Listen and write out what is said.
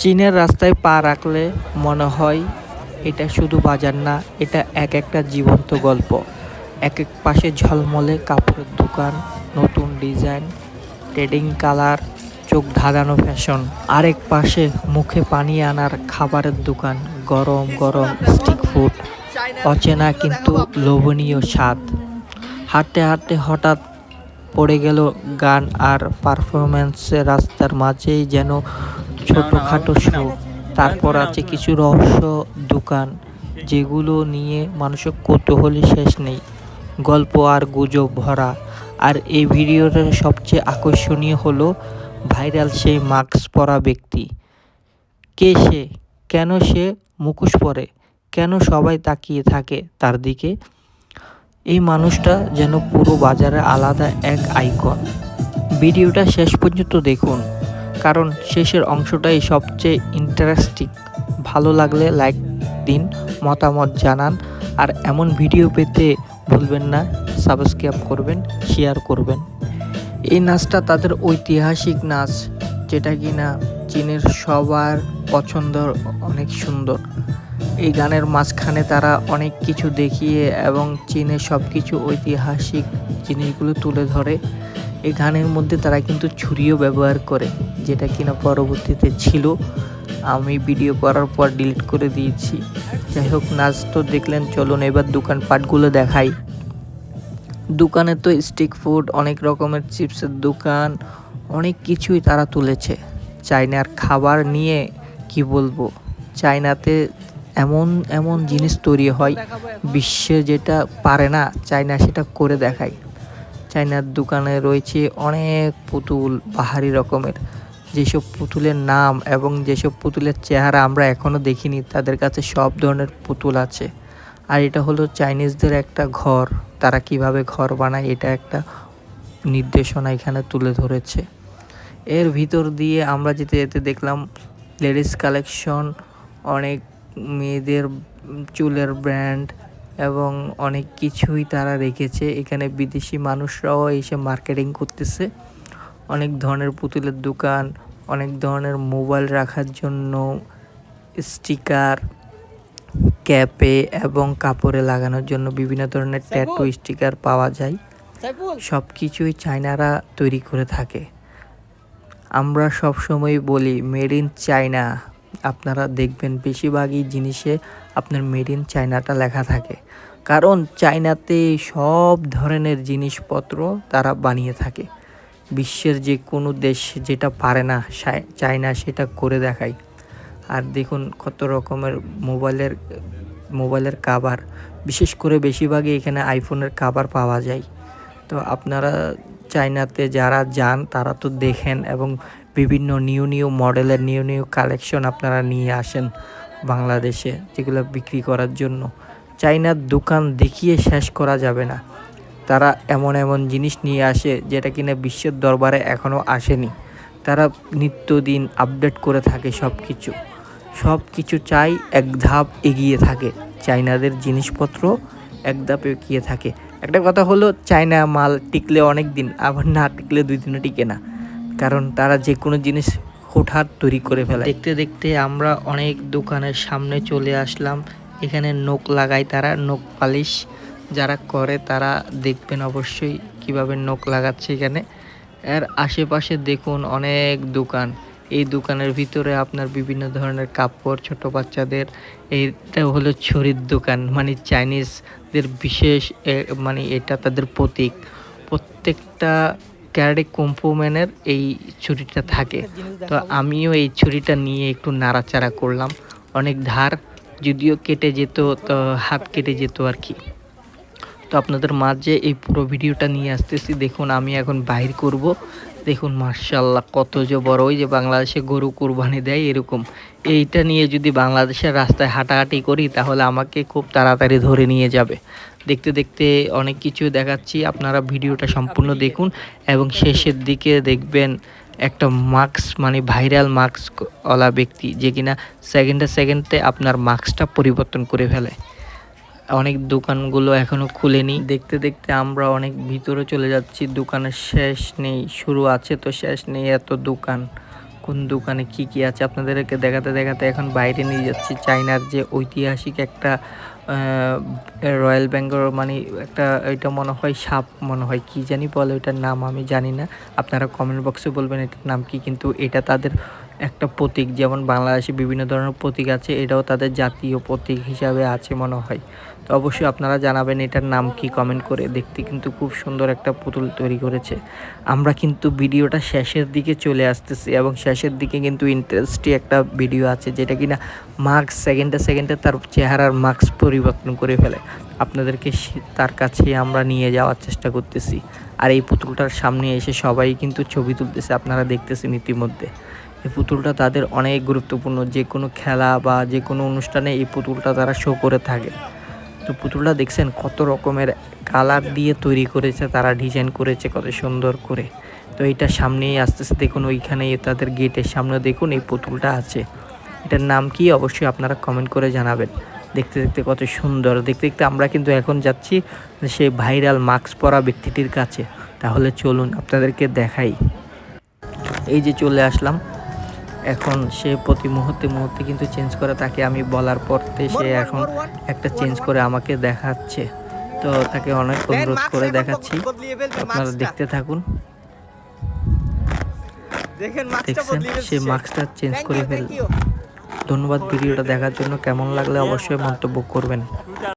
চীনের রাস্তায় পা রাখলে মনে হয় এটা শুধু বাজার না, এটা এক একটা জীবন্ত গল্প। এক এক পাশে ঝলমলে কাপড়ের দোকান, নতুন ডিজাইন, ট্রেডিং কালার, চোখ ধাঁধানো ফ্যাশন। আরেক পাশে মুখে পানি আনার খাবারের দোকান, গরম গরম স্ট্রিট ফুড, অচেনা কিন্তু লোভনীয় স্বাদ। হাঁটতে হাঁটতে হঠাৎ পড়ে গেল গান আর পারফরম্যান্সে। রাস্তার মাঝেই যেন ছোটখাটো শো। তারপর আছে কিছু রহস্য দোকান, যেগুলো নিয়ে মানুষের কৌতূহলী শেষ নেই, গল্প আর গুজব ভরা। আর এই ভিডিওটার সবচেয়ে আকর্ষণীয় হলো ভাইরাল সেই মাস্ক পরা ব্যক্তি। কে সে? কেন সে মুখোশ পরে? কেন সবাই তাকিয়ে থাকে তার দিকে? এই মানুষটা যেন পুরো বাজারে আলাদা এক আইকন। ভিডিওটা শেষ পর্যন্ত দেখুন, কারণ শেষের অংশটাই সবচেয়ে ইন্টারেস্টিং। ভালো লাগলে লাইক দিন, মতামত জানান, আর এমন ভিডিও পেতে ভুলবেন না সাবস্ক্রাইব করবেন, শেয়ার করবেন। এই নাচটা তাদের ঐতিহাসিক নাচ, যেটা কিনা চীনের সবার পছন্দ, অনেক সুন্দর। এই গানের মাঝখানে তারা অনেক কিছু দেখিয়ে এবং চীনের সব কিছু ঐতিহাসিক জিনিসগুলো তুলে ধরে। এই গানের মধ্যে তারা কিন্তু ছুরিও ব্যবহার করে, যেটা কিনা পরবর্তীতে ছিল। আমি ভিডিও করার পর ডিলিট করে দিয়েছি। যাই হোক, নাচ তো দেখলেন, চলুন এবার দোকানপাটগুলো দেখাই। দোকানে তো স্ট্রিট ফুড, অনেক রকমের চিপসের দোকান, অনেক কিছুই তারা তুলেছে। চায়নার খাবার নিয়ে কি বলবো, চায়নাতে এমন এমন জিনিস তৈরি হয়, বিশ্বে যেটা পারে না চায়না সেটা করে দেখায়। চায়নার দোকানে রয়েছে অনেক পুতুল, বাহারি রকমের। যেসব পুতুলের নাম এবং যেসব পুতুলের চেহারা আমরা এখনও দেখিনি, তাদের কাছে সব ধরনের পুতুল আছে। আর এটা হলো চাইনিজদের একটা ঘর, তারা কিভাবে ঘর বানায় এটা একটা নির্দেশনা এখানে তুলে ধরেছে। এর ভিতর দিয়ে আমরা যেতে যেতে দেখলাম লেডিস কালেকশন, অনেক মেয়েদের চুলের ব্র্যান্ড এবং অনেক কিছুই তারা রেখেছে। এখানে বিদেশি মানুষরাও এসে মার্কেটিং করতেছে। অনেক ধরনের পুতুলের দোকান, অনেক ধরনের মোবাইল রাখার জন্য স্টিকার, ক্যাপে এবং কাপড়ে লাগানোর জন্য বিভিন্ন ধরনের ট্যাটু স্টিকার পাওয়া যায়। সব কিছুই চায়নারা তৈরি করে থাকে। আমরা সব সময় বলি মেড ইন চায়না। আপনারা দেখবেন বেশিরভাগই জিনিসে আপনার মেড ইন চায়নাটা লেখা থাকে, কারণ চায়নাতে সব ধরনের জিনিসপত্র তারা বানিয়ে থাকে। বিশ্বের যে কোনো দেশ যেটা পারে না চায়না সেটা করে দেখায়। আর দেখুন কত রকমের মোবাইলের কাভার, বিশেষ করে বেশিরভাগই এখানে আইফোনের কাভার পাওয়া যায়। তো আপনারা চায়নাতে যারা যান তারা তো দেখেন এবং বিভিন্ন নিউ মডেলের নিউ কালেকশন আপনারা নিয়ে আসেন বাংলাদেশে, যেগুলো বিক্রি করার জন্য। চায়নার দোকান দেখিয়ে শেষ করা যাবে না। তারা এমন এমন জিনিস নিয়ে আসে যেটা কিনা বিশ্বের দরবারে এখনও আসেনি। তারা নিত্যদিন আপডেট করে থাকে সব কিছু চাই এক ধাপ এগিয়ে থাকে। চায়নাদের জিনিসপত্র এক ধাপ এগিয়ে থাকে। একটা কথা হলো, চায়না মাল টিকলে অনেক দিন, আবার না টিকলে 2 দিনও টিকে না, কারণ তারা যে কোনো জিনিস হুটহাট তৈরি করে ফেলে। দেখতে দেখতে আমরা অনেক দোকানের সামনে চলে আসলাম। এখানে নখ লাগায় তারা, নখ পালিশ যারা করে তারা দেখবেন অবশ্যই কিভাবে নখ লাগাচ্ছে এখানে। এর আশেপাশে দেখুন অনেক দোকান। এই দোকানের ভিতরে আপনার বিভিন্ন ধরনের কাপড়, ছোট বাচ্চাদের। এইটা হলো ছুরির দোকান, মানে চাইনিজদের বিশেষ, মানে এটা তাদের প্রতীক। প্রত্যেকটা ক্যারাটে কুম্ফু ম্যানের এই ছুরিটা থাকে। তো আমিও এই ছুরিটা নিয়ে একটু নাড়াচাড়া করলাম। অনেক ধার, যদিও কেটে যেত, তো হাত কেটে যেত আর কি। তো আপনাদের মাঝে এই পুরো ভিডিওটা নিয়ে আসতেছি। দেখুন আমি এখন বাইর করব। দেখুন মাশাআল্লাহ কত যে বড়, ওই যে বাংলাদেশে গরু কুরবানি দেয় এরকম। এইটা নিয়ে যদি বাংলাদেশের রাস্তায় হাঁটাহাঁটি করি তাহলে আমাকে খুব তাড়াতাড়ি ধরে নিয়ে যাবে। দেখতে দেখতে অনেক কিছু দেখাচ্ছি, আপনারা ভিডিওটা সম্পূর্ণ দেখুন এবং শেষের দিকে দেখবেন একটা মাস্ক, মানে ভাইরাল মাস্কওয়ালা ব্যক্তি, যে কিনা সেকেন্ডে আপনার মাস্কটা পরিবর্তন করে ফেলে। অনেক দোকানগুলো এখনো খুলেনি। দেখতে দেখতে আমরা অনেক ভিতরে চলে যাচ্ছি। দোকানের শেষ নেই, শুরু আছে তো শেষ নেই, এত দোকান। কোন দোকানে কি কি আছে আপনাদেরকে দেখাতে দেখাতে এখন বাইরে নিয়ে যাচ্ছি। চায়নার যে ঐতিহাসিক একটা রয়্যাল বেঙ্গল মানে একটা, এটা মনে হয় সাপ, মনে হয় কি জানি বলে, ওইটার নাম আমি জানি না, আপনারা কমেন্ট বক্সে বলবেন এটার নাম কি। কিন্তু এটা তাদের একটা প্রতীক, যেমন বাংলাদেশে বিভিন্ন ধরনের প্রতীক আছে, এটাও তাদের জাতীয় প্রতীক হিসাবে আছে মনে হয়। তো অবশ্যই আপনারা জানাবেন এটার নাম কি কমেন্ট করে। দেখতে কিন্তু খুব সুন্দর একটা পুতুল তৈরি করেছে। আমরা কিন্তু ভিডিওটা শেষের দিকে চলে আসতেছি এবং শেষের দিকে কিন্তু ইন্টারেস্টিং একটা ভিডিও আছে, যেটা কিনা মার্কস সেকেন্ডে সেকেন্ডে তার চেহারার মার্কস পরিবর্তন করে ফেলে। আপনাদেরকে তার কাছে আমরা নিয়ে যাওয়ার চেষ্টা করতেছি। আর এই পুতুলটার সামনে এসে সবাই কিন্তু ছবি তুলতেছে, আপনারা দেখতেছেন ইতিমধ্যে। এই পুতুলটা তাদের অনেক গুরুত্বপূর্ণ, যে কোনো খেলা বা যে কোনো অনুষ্ঠানে এই পুতুলটা তারা শো করে থাকে। তো পুতুলটা দেখছেন কত রকমের কালার দিয়ে তৈরি করেছে, তারা ডিজাইন করেছে কত সুন্দর করে। তো এটা সামনেই আসতেছে, দেখুন ওইখানে তাদের গেটের সামনে দেখুন এই পুতুলটা আছে। এটার নাম কি অবশ্যই আপনারা কমেন্ট করে জানাবেন। দেখতে দেখতে কত সুন্দর, দেখতে দেখতে আমরা কিন্তু এখন যাচ্ছি সেই ভাইরাল মাস্ক পরা ব্যক্তিটির কাছে। তাহলে চলুন আপনাদেরকে দেখাই। এই যে চলে আসলাম, এখন সে প্রতি মুহূর্তে মুহূর্তে কিন্তু চেঞ্জ করে, তাকে আমি বলার পরতে সে এখন একটা চেঞ্জ করে আমাকে দেখাচ্ছে। তো তাকে অনেক অনুরোধ করে দেখাচ্ছি, আপনারা দেখতে থাকুন। দেখছেন সে মাস্কটা চেঞ্জ করে ফেল। ধন্যবাদ ভিডিওটা দেখার জন্য। কেমন লাগলে অবশ্যই মন্তব্য করবেন।